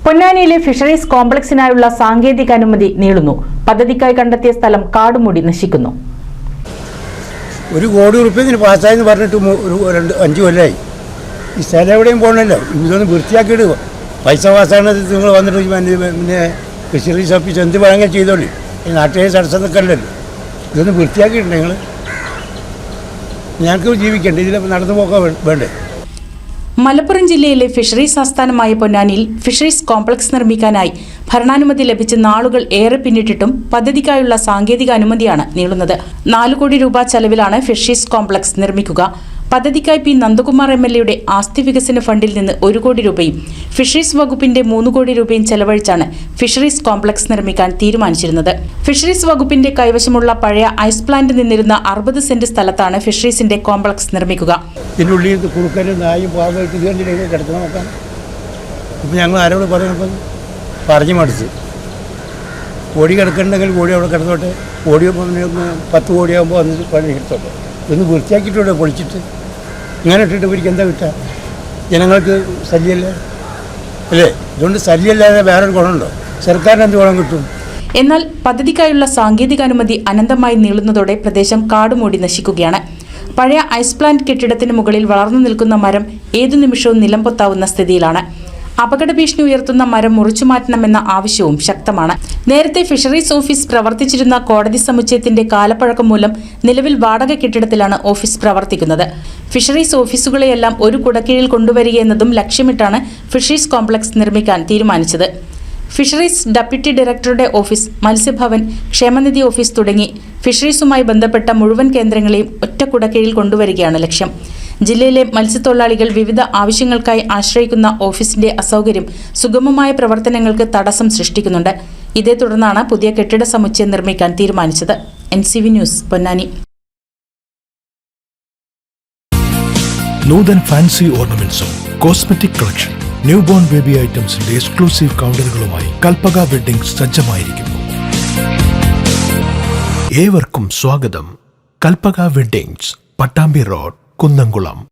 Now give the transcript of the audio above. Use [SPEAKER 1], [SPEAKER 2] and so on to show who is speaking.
[SPEAKER 1] പൊന്നാനിയിലെ fisheries കോംപ്ലക്സിനായുള്ള സാങ്കേതിക അനുമതി നീളുന്നു. പദ്ധതിക്കായി കണ്ടെത്തിയ സ്ഥലം കാടുമൂടി നശിക്കുന്നു.
[SPEAKER 2] ₹1 കോടി പാസ്സായെന്ന് പറഞ്ഞിട്ട് 5 കൊല്ലമായി. ഈ സ്ഥലം എവിടെയും പോകണമല്ലോ. ഇതൊന്ന് വൃത്തിയാക്കിയിട്ട് പൈസ പാസ്സാണത് നിങ്ങൾ വന്നിട്ട് പിന്നെ ഫിഷറീസ് ഓഫീസ് എന്ത് വേണമെങ്കിൽ ചെയ്തോളൂ. ഈ നാട്ടുകാർ തടസ്സം നിൽക്കണ്ടല്ലോ. ഇതൊന്ന് വൃത്തിയാക്കിയിട്ടുണ്ട് നിങ്ങൾ. ഞങ്ങൾക്ക് ജീവിക്കണ്ടേ, ഇതിൽ നടന്നു പോകാൻ വേണ്ടേ.
[SPEAKER 1] മലപ്പുറം ജില്ലയിലെ ഫിഷറീസ് ആസ്ഥാനമായ പൊന്നാനിയിൽ ഫിഷറീസ് കോംപ്ലക്സ് നിർമ്മിക്കാനായി ഭരണാനുമതി ലഭിച്ച നാളുകൾ ഏറെ പിന്നിട്ടിട്ടും പദ്ധതിക്കായുള്ള സാങ്കേതിക അനുമതിയാണ് നീളുന്നത്. 4 കോടി രൂപ ചെലവിലാണ് ഫിഷറീസ് കോംപ്ലക്സ് നിർമ്മിക്കുക. പദ്ധതിക്കായി പി നന്ദകുമാർ MLAയുടെ ആസ്തി വികസന ഫണ്ടിൽ നിന്ന് 1 കോടി രൂപയും ഫിഷറീസ് വകുപ്പിന്റെ 3 കോടി രൂപയും ചെലവഴിച്ചാണ് ഫിഷറീസ് കോംപ്ലക്സ് നിർമ്മിക്കാൻ തീരുമാനിച്ചിരുന്നത്. ഫിഷറീസ് വകുപ്പിന്റെ കൈവശമുള്ള പഴയ ഐസ് പ്ലാന്റ് നിന്നിരുന്ന 60 സെന്റ് സ്ഥലത്താണ് ഫിഷറീസിന്റെ കോംപ്ലക്സ് നിർമ്മിക്കുക.
[SPEAKER 2] ഇതിനുള്ളിൽ കുറുക്കനും നായും പാവമായിട്ട് ഇതുകൊണ്ടിലേക്ക് കിടക്കണം നോക്കാൻ. ഇപ്പം ഞങ്ങൾ ആരോട് പറയുമ്പോൾ പറഞ്ഞു മടിച്ച് കോടി കിടക്കണമെങ്കിൽ കോടി അവിടെ കിടന്നോട്ടെ. കോടി 10 കോടിയാകുമ്പോൾ വന്നിട്ട് പണി എടുത്തോട്ടെ. ഇതൊന്ന് വൃത്തിയാക്കിയിട്ടൂടെ പൊളിച്ചിട്ട് ഇങ്ങനെ ഇട്ടിട്ട് ഇവർക്ക് എന്താ കിട്ടുക? ജനങ്ങൾക്ക് ശല്യമല്ലേ അല്ലേ? ഇതുകൊണ്ട് ശല്യമല്ലാതെ വേറൊരു ഗുണമുണ്ടോ? സർക്കാരിന് എന്ത് ഗുണം കിട്ടും?
[SPEAKER 1] എന്നാൽ പദ്ധതിക്കായുള്ള സാങ്കേതിക അനുമതി അനന്തമായി നീളുന്നതോടെ പ്രദേശം കാടുമൂടി നശിക്കുകയാണ്. പഴയ ഐസ് പ്ലാന്റ് കെട്ടിടത്തിന് മുകളിൽ വളർന്നു നിൽക്കുന്ന മരം ഏതു നിമിഷവും നിലംപൊത്താവുന്ന സ്ഥിതിയിലാണ്. അപകട ഭീഷണി ഉയർത്തുന്ന മരം മുറിച്ചുമാറ്റണമെന്ന ആവശ്യവും ശക്തമാണ്. നേരത്തെ ഫിഷറീസ് ഓഫീസ് പ്രവർത്തിച്ചിരുന്ന കോടതി സമുച്ചയത്തിന്റെ കാലപ്പഴക്കം മൂലം നിലവിൽ വാടക കെട്ടിടത്തിലാണ് ഓഫീസ് പ്രവർത്തിക്കുന്നത്. ഫിഷറീസ് ഓഫീസുകളെയെല്ലാം ഒരു കുടക്കീഴിൽ കൊണ്ടുവരികയെന്നതും ലക്ഷ്യമിട്ടാണ് ഫിഷറീസ് കോംപ്ലക്സ് നിർമ്മിക്കാൻ തീരുമാനിച്ചത്. ഫിഷറീസ് ഡെപ്യൂട്ടി ഡയറക്ടറുടെ ഓഫീസ്, മത്സ്യഭവൻ, ക്ഷേമനിധി ഓഫീസ് തുടങ്ങി ഫിഷറീസുമായി ബന്ധപ്പെട്ട മുഴുവൻ കേന്ദ്രങ്ങളെയും ഒറ്റ കുടക്കീഴിൽ കൊണ്ടുവരികയാണ് ലക്ഷ്യം. ജില്ലയിലെ മത്സ്യത്തൊഴിലാളികൾ വിവിധ ആവശ്യങ്ങൾക്കായി ആശ്രയിക്കുന്ന ഓഫീസിന്റെ അസൗകര്യം സുഗമമായ പ്രവർത്തനങ്ങൾക്ക് തടസ്സം സൃഷ്ടിക്കുന്നുണ്ട്. ഇതേ തുടർന്നാണ് പുതിയ കെട്ടിട സമുച്ചയം നിർമ്മിക്കാൻ തീരുമാനിച്ചത്. NCV news, Ponnani.
[SPEAKER 3] Nuthan fancy ഓർണമെന്റ്സും cosmetic collection, new born baby ഐറ്റംസിന്റെ എക്സ്ക്ലൂസീവ് കൗണ്ടറുകളുമായി കൽപ്പക വെഡ്ഡിംഗ്സ് സജ്ജമായിരിക്കുന്നു. ഏവർക്കും സ്വാഗതം. Kalpaka weddings, Pattambi road, Kunnamkulam.